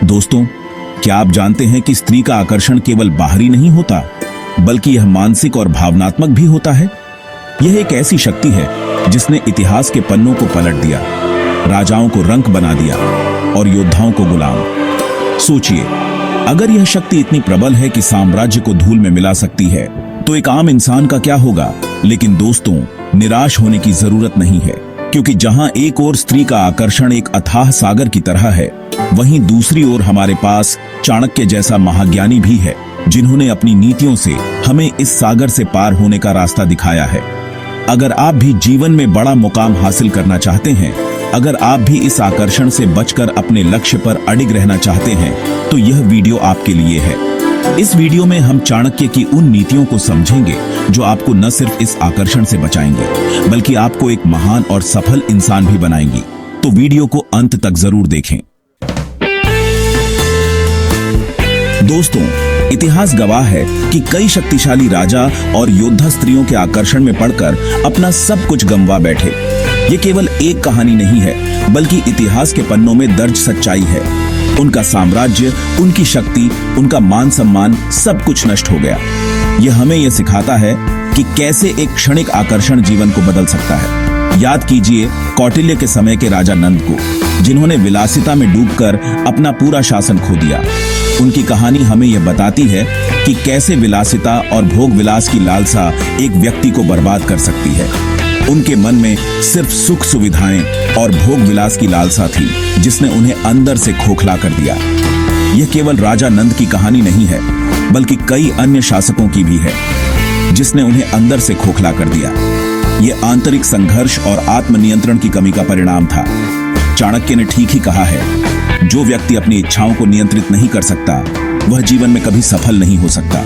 दोस्तों, क्या आप जानते हैं कि स्त्री का आकर्षण केवल बाहरी नहीं होता, बल्कि यह मानसिक और भावनात्मक भी होता है। यह एक ऐसी शक्ति है जिसने इतिहास के पन्नों को पलट दिया, राजाओं को रंक बना दिया और योद्धाओं को गुलाम। सोचिए, अगर यह शक्ति इतनी प्रबल है कि साम्राज्य को धूल में मिला सकती है, तो एक आम इंसान का क्या होगा। लेकिन दोस्तों, निराश होने की जरूरत नहीं है, क्योंकि जहां एक ओर स्त्री का आकर्षण एक अथाह सागर की तरह है, वहीं दूसरी ओर हमारे पास चाणक्य जैसा महाज्ञानी भी है, जिन्होंने अपनी नीतियों से हमें इस सागर से पार होने का रास्ता दिखाया है। अगर आप भी जीवन में बड़ा मुकाम हासिल करना चाहते हैं, अगर आप भी इस आकर्षण से बचकर अपने लक्ष्य पर अडिग रहना चाहते हैं, तो यह वीडियो आपके लिए है। इस वीडियो में हम चाणक्य की उन नीतियों को समझेंगे जो आपको न सिर्फ इस आकर्षण से बचाएंगे, बल्कि आपको एक महान और सफल इंसान भी बनाएंगी। तो वीडियो को अंत तक जरूर देखें। दोस्तों, इतिहास गवाह है कि कई शक्तिशाली राजा और योद्धा स्त्रियों के आकर्षण में पड़कर अपना सब कुछ गंवा बैठे। ये केवल एक कहानी नहीं है, बल्कि इतिहास के पन्नों में दर्ज सच्चाई है। उनका साम्राज्य, उनकी शक्ति, उनका मान सम्मान सब कुछ नष्ट हो गया। यह हमें यह सिखाता है कि कैसे एक क्षणिक आकर्षण जीवन को बदल सकता है। याद कीजिए कौटिल्य के समय के राजा नंद को, जिन्होंने विलासिता में डूबकर अपना पूरा शासन खो दिया। उनकी कहानी हमें यह बताती है कि कैसे विलासिता और भोग विलास की लालसा एक व्यक्ति को बर्बाद कर सकती है। उनके मन में सिर्फ सुख सुविधाएं और भोग विलास की लालसा थी, जिसने उन्हें अंदर से खोखला कर दिया। यह केवल राजा नंद की कहानी नहीं है, बल्कि कई अन्य शासकों की भी है, जिसने उन्हें अंदर से खोखला कर दिया। यह आंतरिक संघर्ष और आत्मनियंत्रण की कमी का परिणाम था। चाणक्य ने ठीक ही कहा है, जो व्यक्ति अपनी इच्छाओं को नियंत्रित नहीं कर सकता, वह जीवन में कभी सफल नहीं हो सकता।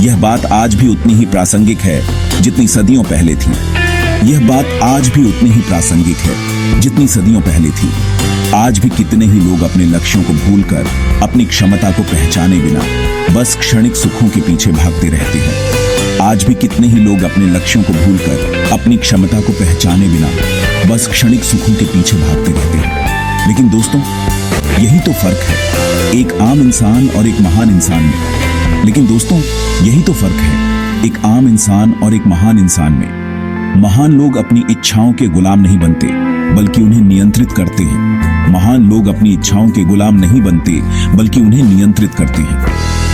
यह बात आज भी उतनी ही प्रासंगिक है जितनी सदियों पहले थी। यह बात आज भी उतनी ही प्रासंगिक है जितनी सदियों पहले थी। आज भी कितने ही लोग अपने लक्ष्यों को भूलकर अपनी क्षमता को पहचाने बिना बस क्षणिक सुखों के पीछे भागते रहते हैं। आज भी कितने ही लोग अपने लक्ष्यों को भूलकर अपनी क्षमता को पहचाने बिना बस क्षणिक सुखों के पीछे भागते रहते हैं। लेकिन दोस्तों, यही तो फर्क है एक आम इंसान और एक महान इंसान में। लेकिन दोस्तों, यही तो फर्क है एक आम इंसान और एक महान इंसान में। महान लोग अपनी इच्छाओं के गुलाम नहीं बनते, बल्कि उन्हें नियंत्रित करते हैं। महान लोग अपनी इच्छाओं के गुलाम नहीं बनते, बल्कि उन्हें नियंत्रित करते हैं।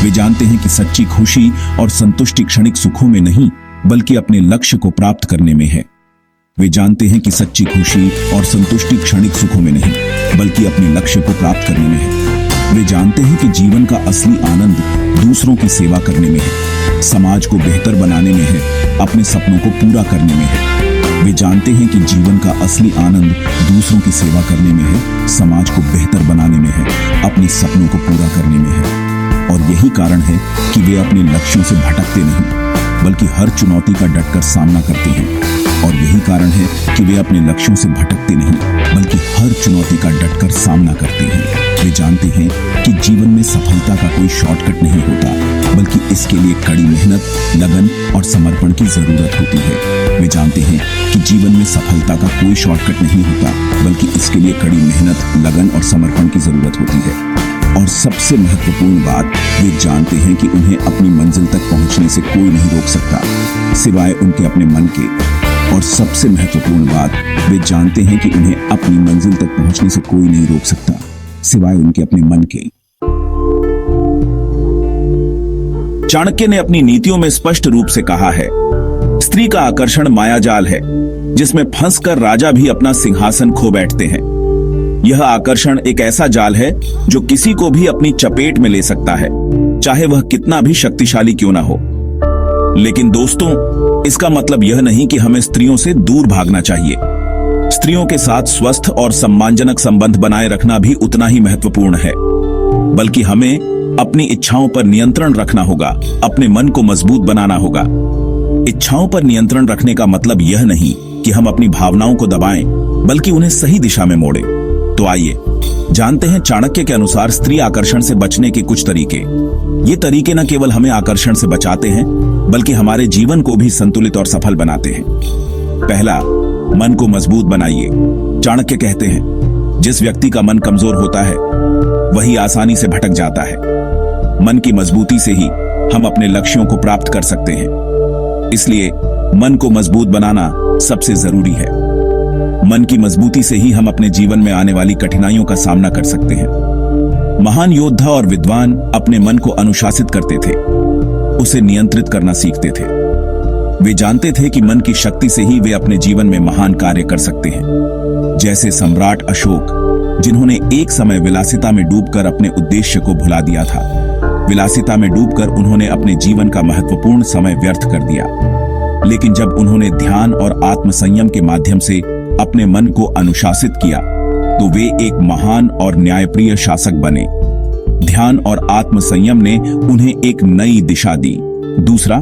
वे जानते हैं कि सच्ची खुशी और संतुष्टि क्षणिक सुखों में नहीं, बल्कि अपने लक्ष्य को प्राप्त करने में है। वे जानते हैं कि सच्ची खुशी और संतुष्टि क्षणिक सुखों में नहीं, बल्कि अपने लक्ष्य को प्राप्त करने में है। वे जानते हैं कि जीवन का असली आनंद दूसरों की सेवा करने में है, समाज को बेहतर बनाने में है, अपने सपनों को पूरा करने में है। वे जानते हैं कि जीवन का असली आनंद दूसरों की सेवा करने में है, समाज को बेहतर बनाने में है, अपने सपनों को पूरा करने में है। और यही कारण है कि वे अपने लक्ष्यों से भटकते नहीं, बल्कि हर चुनौती का डटकर सामना करते हैं। और यही कारण है कि वे अपने लक्ष्यों से भटकते नहीं, बल्कि हर चुनौती का डटकर सामना करते हैं। वे जानते हैं कि जीवन में सफलता का कोई शॉर्टकट नहीं होता, बल्कि इसके लिए कड़ी मेहनत, लगन और समर्पण की जरूरत होती है। वे जानते हैं कि जीवन में सफलता का कोई शॉर्टकट नहीं होता, बल्कि इसके लिए कड़ी मेहनत, लगन और समर्पण की जरूरत होती है। और सबसे महत्वपूर्ण बात, वे जानते हैं कि उन्हें अपनी मंजिल तक पहुंचने से कोई नहीं रोक सकता, सिवाय उनके अपने मन के। और सबसे महत्वपूर्ण बात, वे जानते हैं कि उन्हें अपनी मंजिल तक पहुंचने से कोई नहीं रोक सकता, सिवाय उनके अपने मन के। चाणक्य ने अपनी नीतियों में स्पष्ट रूप से कहा है, स्त्री का आकर्षण मायाजाल है, जिसमें फंसकर राजा भी अपना सिंहासन खो बैठते हैं। यह आकर्षण एक ऐसा जाल है जो किसी को भी अपनी चपेट में ले सकता है, चाहे वह कितना भी शक्तिशाली क्यों ना हो। लेकिन दोस्तों, इसका मतलब यह नहीं कि हमें स्त्रियों से दूर भागना चाहिए। स्त्रियों के साथ स्वस्थ और सम्मानजनक संबंध बनाए रखना भी उतना ही महत्वपूर्ण है, बल्कि हमें अपनी इच्छाओं पर नियंत्रण रखना होगा, अपने मन को मजबूत बनाना होगा। इच्छाओं पर नियंत्रण रखने का मतलब यह नहीं कि हम अपनी भावनाओं को दबाएं, बल्कि उन्हें सही दिशा में मोड़ें। तो आइए जानते हैं चाणक्य के अनुसार स्त्री आकर्षण से बचने के कुछ तरीके। ये तरीके न केवल हमें आकर्षण से बचाते हैं, बल्कि हमारे जीवन को भी संतुलित और सफल बनाते हैं। पहला, मन को मजबूत बनाइए। चाणक्य कहते हैं, जिस व्यक्ति का मन कमजोर होता है वही आसानी से भटक जाता है। मन की मजबूती से ही हम अपने लक्ष्यों को प्राप्त कर सकते हैं। इसलिए मन को मजबूत बनाना सबसे जरूरी है। मन की मजबूती से ही हम अपने जीवन में आने वाली कठिनाइयों का सामना कर सकते हैं। महान योद्धा और विद्वान अपने मन को अनुशासित करते थे, उसे नियंत्रित करना सीखते थे। वे जानते थे कि मन की शक्ति से ही वे अपने जीवन में महान कार्य कर सकते हैं। जैसे सम्राट अशोक, जिन्होंने एक समय विलासिता में डूबकर अपने उद्देश्य को भुला दिया था। विलासिता में डूबकर उन्होंने अपने जीवन का महत्वपूर्ण समय व्यर्थ कर दिया। लेकिन जब उन्होंने ध्यान और आत्मसंयम के माध्यम से अपने मन को अनुशासित किया तो वे एक महान और न्यायप्रिय शासक बने। ध्यान और आत्मसंयम ने उन्हें एक नई दिशा दी। दूसरा,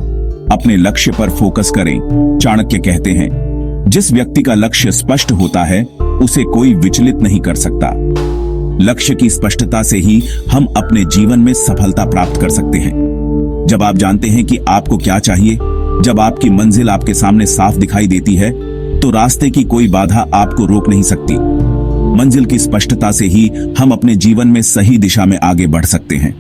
अपने लक्ष्य पर फोकस करें। चाणक्य कहते हैं, जिस व्यक्ति का लक्ष्य स्पष्ट होता है उसे कोई विचलित नहीं कर सकता। लक्ष्य की स्पष्टता से ही हम अपने जीवन में सफलता प्राप्त कर सकते हैं। जब आप जानते हैं कि आपको क्या चाहिए, जब आपकी मंजिल आपके सामने साफ दिखाई देती है, तो रास्ते की कोई बाधा आपको रोक नहीं सकती। मंजिल की स्पष्टता से ही हम अपने जीवन में सही दिशा में आगे बढ़ सकते हैं।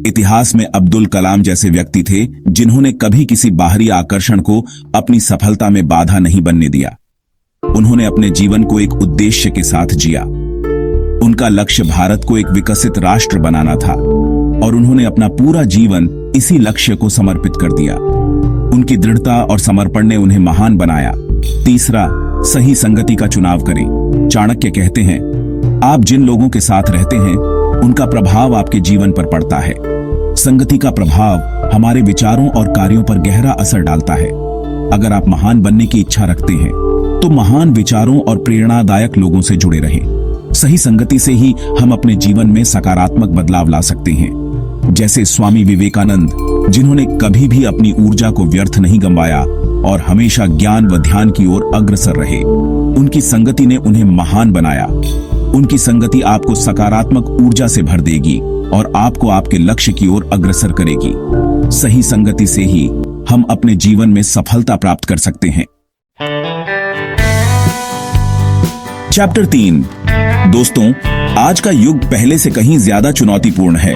इतिहास में अब्दुल कलाम जैसे व्यक्ति थे जिन्होंने कभी किसी बाहरी आकर्षण को अपनी सफलता में बाधा नहीं बनने दिया। उन्होंने अपने जीवन को एक उद्देश्य के साथ जिया। उनका लक्ष्य भारत को एक विकसित राष्ट्र बनाना था और उन्होंने अपना पूरा जीवन इसी लक्ष्य को समर्पित कर दिया। उनकी दृढ़ता और समर्पण ने उन्हें महान बनाया। तीसरा, सही संगति का चुनाव करें। चाणक्य कहते हैं, आप जिन लोगों के साथ रहते हैं उनका प्रभाव आपके जीवन पर पड़ता है। संगति का प्रभाव हमारे विचारों और कार्यों पर गहरा असर डालता है। अगर आप महान बनने की इच्छा रखते हैं तो महान विचारों और प्रेरणादायक लोगों से जुड़े रहें। सही संगति से ही हम अपने जीवन में सकारात्मक बदलाव ला सकते हैं। जैसे स्वामी विवेकानंद, जिन्होंने कभी भी अपनी ऊर्जा को व्यर्थ नहीं गंवाया और हमेशा ज्ञान व ध्यान की ओर अग्रसर रहे। उनकी संगति ने उन्हें महान बनाया। उनकी संगति आपको सकारात्मक ऊर्जा से भर देगी और आपको आपके लक्ष्य की ओर अग्रसर करेगी। सही संगति से ही हम अपने जीवन में सफलता प्राप्त कर सकते हैं। चैप्टर 3। दोस्तों, आज का युग पहले से कहीं ज्यादा चुनौतीपूर्ण है।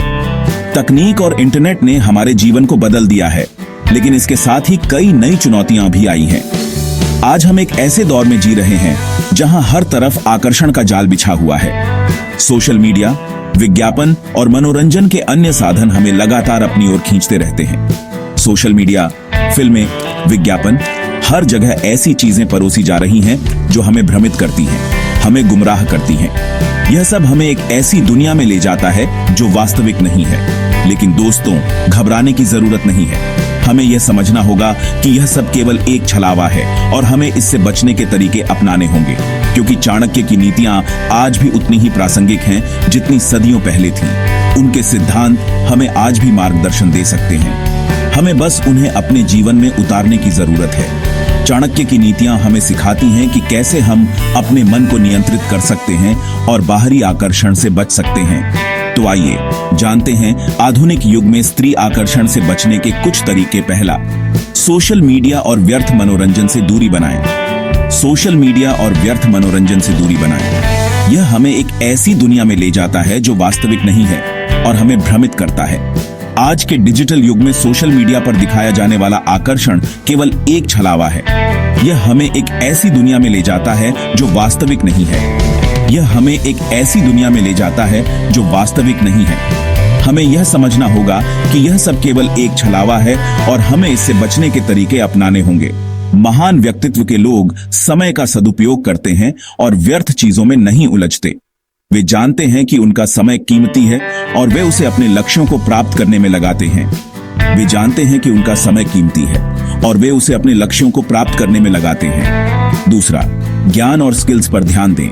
तकनीक और इंटरनेट ने हमारे जीवन को बदल दिया है, लेकिन इसके साथ ही कई नई चुनौतियां भी आई हैं। आज हम एक ऐसे दौर में जी रहे हैं जहां हर तरफ आकर्षण का जाल बिछा हुआ है। सोशल मीडिया, विज्ञापन और मनोरंजन के अन्य साधन हमें लगातार अपनी ओर खींचते रहते हैं। सोशल मीडिया, फिल्में, विज्ञापन, हर जगह ऐसी चीजें परोसी जा रही हैं जो हमें भ्रमित करती हैं, हमें गुमराह करती हैं। यह सब हमें एक ऐसी दुनिया में ले जाता है जो वास्तविक नहीं है। लेकिन दोस्तों, घबराने की जरूरत नहीं है। हमें यह समझना होगा कि यह सब केवल एक छलावा है और हमें इससे बचने के तरीके अपनाने होंगे, क्योंकि चाणक्य की नीतियां आज भी उतनी ही प्रासंगिक हैं जितनी सदियों पहले थीं। उनके सिद्धांत हमें आज भी मार्गदर्शन दे सकते हैं। हमें बस उन्हें अपने जीवन में उतारने की जरूरत है। चाणक्य की नीतियां हमें सिखाती हैं कि कैसे हम अपने मन को नियंत्रित कर सकते हैं और बाहरी आकर्षण से बच सकते हैं। तो आइए जानते हैं आधुनिक युग में स्त्री आकर्षण से बचने के कुछ तरीके। पहला, सोशल मीडिया और व्यर्थ मनोरंजन से दूरी बनाएं। सोशल मीडिया और व्यर्थ मनोरंजन से दूरी बनाएं। यह हमें एक ऐसी दुनिया में ले जाता है जो वास्तविक नहीं है और हमें भ्रमित करता है। आज के डिजिटल युग में सोशल मीडिया पर दिखाया जाने वाला आकर्षण केवल एक छलावा है। यह हमें एक ऐसी दुनिया में ले जाता है जो वास्तविक नहीं है। यह हमें एक ऐसी दुनिया में ले जाता है जो वास्तविक नहीं है। हमें यह समझना होगा कि यह सब केवल एक छलावा है और हमें इससे बचने के तरीके अपनाने होंगे। महान व्यक्तित्व के लोग समय का सदुपयोग करते हैं और व्यर्थ चीजों में नहीं उलझते। वे जानते हैं कि उनका समय कीमती है और वे उसे अपने लक्ष्यों को प्राप्त करने में लगाते हैं। वे जानते हैं कि उनका समय कीमती है और वे उसे अपने लक्ष्यों को प्राप्त करने में लगाते हैं। दूसरा, ज्ञान और स्किल्स पर ध्यान दें।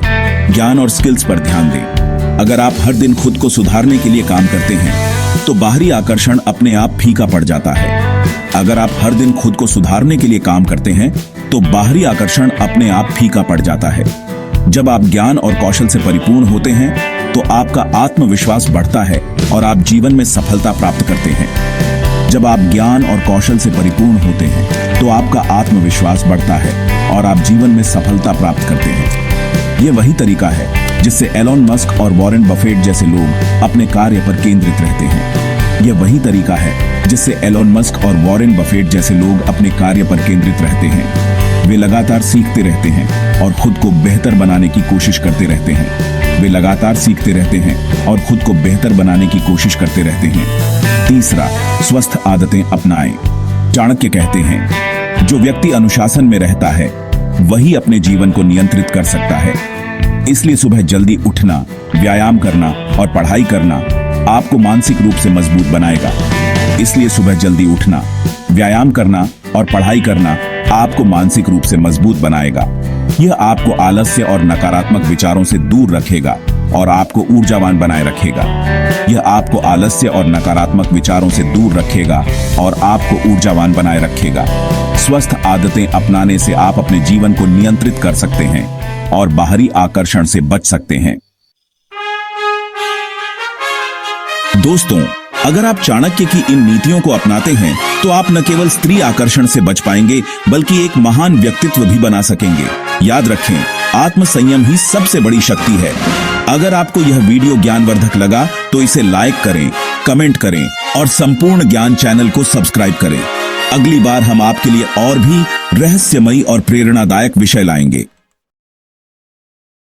ज्ञान और स्किल्स पर ध्यान दें। अगर आप हर दिन खुद को सुधारने के लिए काम करते हैं तो बाहरी आकर्षण अपने आप फीका पड़ जाता है। अगर आप हर दिन खुद को सुधारने के लिए काम करते हैं तो बाहरी आकर्षण अपने आप फीका पड़ जाता है। जब आप ज्ञान और कौशल से परिपूर्ण होते हैं तो आपका आत्मविश्वास बढ़ता है और आप जीवन में सफलता प्राप्त करते हैं। जब आप ज्ञान और कौशल से परिपूर्ण होते हैं तो आपका आत्मविश्वास बढ़ता है और आप जीवन में सफलता प्राप्त करते हैं। ये वही तरीका है जिससे एलोन मस्क और वॉरेन बफेट जैसे लोग अपने कार्य पर केंद्रित रहते हैं। यह वही तरीका है जिससे एलोन मस्क और वॉरेन बफेट जैसे लोग अपने कार्य पर केंद्रित रहते हैं। वे लगातार सीखते रहते हैं और खुद को बेहतर बनाने की कोशिश करते रहते हैं। वे लगातार सीखते रहते हैं और खुद को बेहतर बनाने की कोशिश करते रहते हैं। तीसरा, स्वस्थ आदतें अपनाएं। चाणक्य कहते हैं, जो व्यक्ति अनुशासन में रहता है वही अपने जीवन को नियंत्रित कर सकता है। इसलिए सुबह जल्दी उठना, व्यायाम करना और पढ़ाई करना आपको मानसिक रूप से मजबूत बनाएगा। इसलिए सुबह जल्दी उठना, व्यायाम करना और पढ़ाई करना आपको मानसिक रूप से मजबूत बनाएगा। यह आपको आलस्य और नकारात्मक विचारों से दूर रखेगा और आपको ऊर्जावान बनाए रखेगा। यह आपको आलस्य और नकारात्मक विचारों से दूर रखेगा और आपको ऊर्जावान बनाए रखेगा। स्वस्थ आदतें अपनाने से आप अपने जीवन को नियंत्रित कर सकते हैं और बाहरी आकर्षण से बच सकते हैं। दोस्तों, अगर आप चाणक्य की इन नीतियों को अपनाते हैं तो आप न केवल स्त्री आकर्षण से बच पाएंगे बल्कि एक महान व्यक्तित्व भी बना सकेंगे। याद रखें, आत्मसंयम ही सबसे बड़ी शक्ति है। अगर आपको यह वीडियो ज्ञानवर्धक लगा तो इसे लाइक करें, कमेंट करें और संपूर्ण ज्ञान चैनल को सब्सक्राइब करें। अगली बार हम आपके लिए और भी रहस्यमयी और प्रेरणादायक विषय लाएंगे।